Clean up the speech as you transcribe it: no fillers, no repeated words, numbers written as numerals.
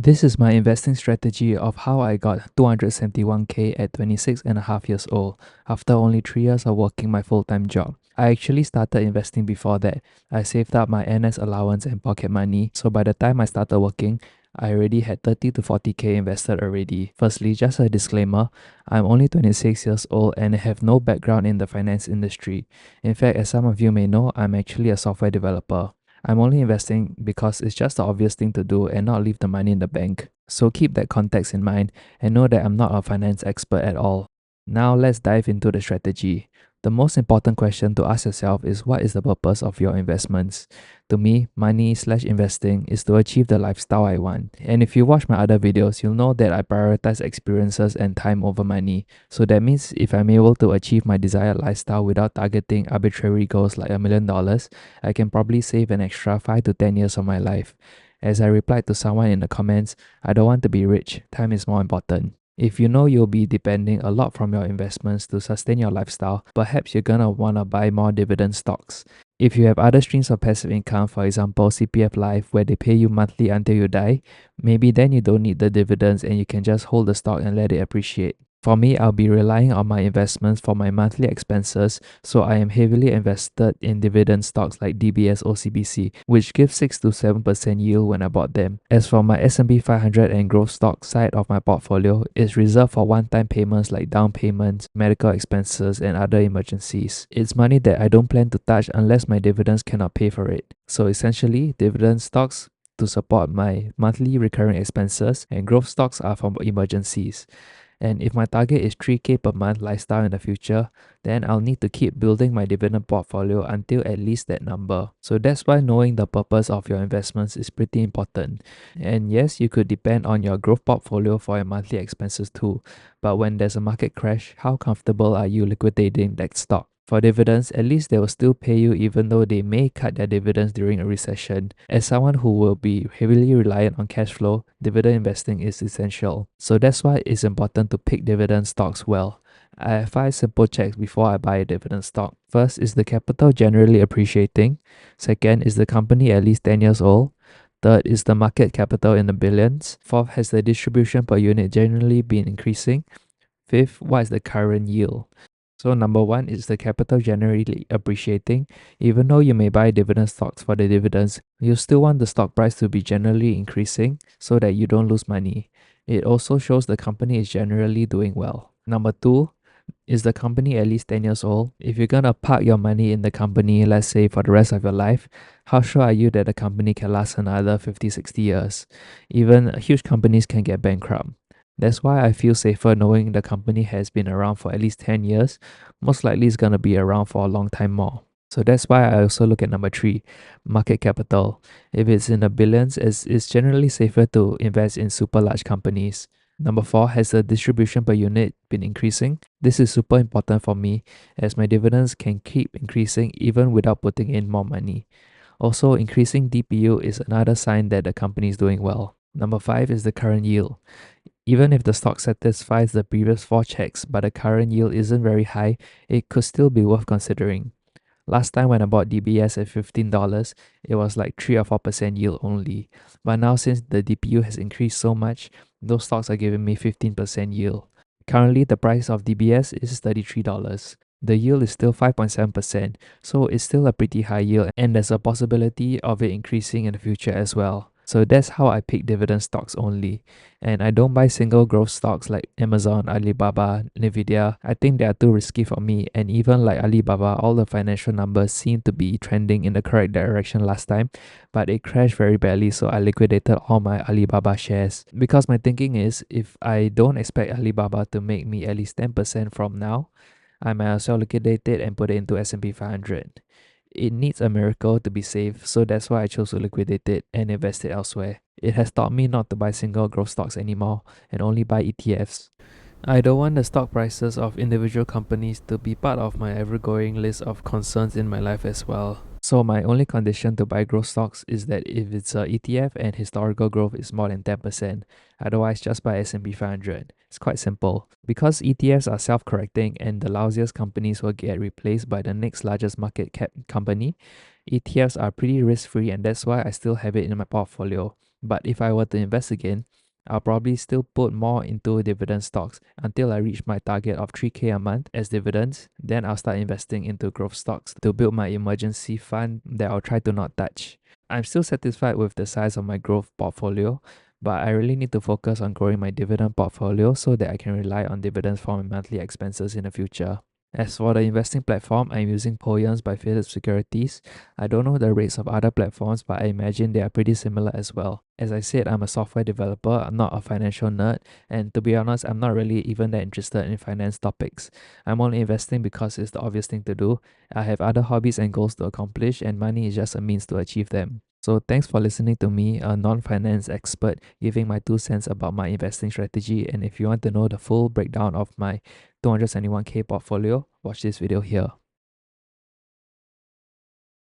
This is my investing strategy of how I got 271k at 26 and a half years old after only 3 years of working my full-time job. I actually started investing before that. I saved up my NS allowance and pocket money, so by the time I started working, I already had 30 to 40k invested already. Firstly, just a disclaimer, I'm only 26 years old and have no background in the finance industry. In fact, as some of you may know, I'm actually a software developer. I'm only investing because it's just the obvious thing to do and not leave the money in the bank. So keep that context in mind and know that I'm not a finance expert at all. Now let's dive into the strategy. The most important question to ask yourself is, what is the purpose of your investments? To me, money/investing is to achieve the lifestyle I want. And if you watch my other videos, you'll know that I prioritize experiences and time over money. So that means if I'm able to achieve my desired lifestyle without targeting arbitrary goals like $1 million, I can probably save an extra 5 to 10 years of my life. As I replied to someone in the comments, I don't want to be rich, time is more important. If you know you'll be depending a lot from your investments to sustain your lifestyle, perhaps you're gonna wanna buy more dividend stocks. If you have other streams of passive income, for example CPF Life, where they pay you monthly until you die, maybe then you don't need the dividends and you can just hold the stock and let it appreciate. For me, I'll be relying on my investments for my monthly expenses, so I am heavily invested in dividend stocks like DBS or CBC, which give 6 to 7% yield when I bought them. As for my S&P 500 and growth stock side of my portfolio, it's reserved for one-time payments like down payments, medical expenses, and other emergencies. It's money that I don't plan to touch unless my dividends cannot pay for it. So essentially, dividend stocks to support my monthly recurring expenses, and growth stocks are for emergencies. And if my target is 3k per month lifestyle in the future, then I'll need to keep building my dividend portfolio until at least that number. So that's why knowing the purpose of your investments is pretty important. And yes, you could depend on your growth portfolio for your monthly expenses too. But when there's a market crash, how comfortable are you liquidating that stock? For dividends, at least they will still pay you even though they may cut their dividends during a recession. As someone who will be heavily reliant on cash flow, dividend investing is essential. So that's why it's important to pick dividend stocks well. I have 5 simple checks before I buy a dividend stock. First, is the capital generally appreciating? Second, is the company at least 10 years old? Third, is the market capital in the billions? Fourth, has the distribution per unit generally been increasing? Fifth, what is the current yield? So number one is the capital generally appreciating. Even though you may buy dividend stocks for the dividends, you still want the stock price to be generally increasing so that you don't lose money. It also shows the company is generally doing well. Number two, is the company at least 10 years old? If you're gonna park your money in the company, let's say for the rest of your life, how sure are you that the company can last another 50, 60 years? Even huge companies can get bankrupt. That's why I feel safer knowing the company has been around for at least 10 years. Most likely it's gonna be around for a long time more. So that's why I also look at number three, market capital. If it's in the billions, it's generally safer to invest in super large companies. Number four, has the distribution per unit been increasing? This is super important for me as my dividends can keep increasing even without putting in more money. Also, increasing DPU is another sign that the company is doing well. Number five is the current yield. Even if the stock satisfies the previous 4 checks but the current yield isn't very high, it could still be worth considering. Last time when I bought DBS at $15, it was like 3 or 4% yield only. But now since the DPU has increased so much, those stocks are giving me 15% yield. Currently the price of DBS is $33. The yield is still 5.7%, so it's still a pretty high yield and there's a possibility of it increasing in the future as well. So that's how I pick dividend stocks only. And I don't buy single growth stocks like Amazon, Alibaba, Nvidia. I think they are too risky for me, and even like Alibaba, all the financial numbers seem to be trending in the correct direction last time, but it crashed very badly, so I liquidated all my Alibaba shares. Because my thinking is, if I don't expect Alibaba to make me at least 10% from now, I might as well liquidate it and put it into S&P 500. It needs a miracle to be safe, so that's why I chose to liquidate it and invest it elsewhere. It has taught me not to buy single growth stocks anymore and only buy ETFs. I don't want the stock prices of individual companies to be part of my ever-growing list of concerns in my life as well. So my only condition to buy growth stocks is that if it's a ETF and historical growth is more than 10%, otherwise just buy S&P 500. It's quite simple. Because ETFs are self-correcting and the lousiest companies will get replaced by the next largest market cap company, ETFs are pretty risk-free and that's why I still have it in my portfolio. But if I were to invest again, I'll probably still put more into dividend stocks until I reach my target of 3k a month as dividends. Then I'll start investing into growth stocks to build my emergency fund that I'll try to not touch. I'm still satisfied with the size of my growth portfolio, but I really need to focus on growing my dividend portfolio so that I can rely on dividends for my monthly expenses in the future. As for the investing platform, I'm using Poyans by Phillip Securities. I don't know the rates of other platforms, but I imagine they are pretty similar as well. As I said, I'm a software developer, I'm not a financial nerd, and to be honest, I'm not really even that interested in finance topics. I'm only investing because it's the obvious thing to do. I have other hobbies and goals to accomplish, and money is just a means to achieve them. So thanks for listening to me, a non-finance expert, giving my 2 cents about my investing strategy. And if you want to know the full breakdown of my 271k portfolio, watch this video here.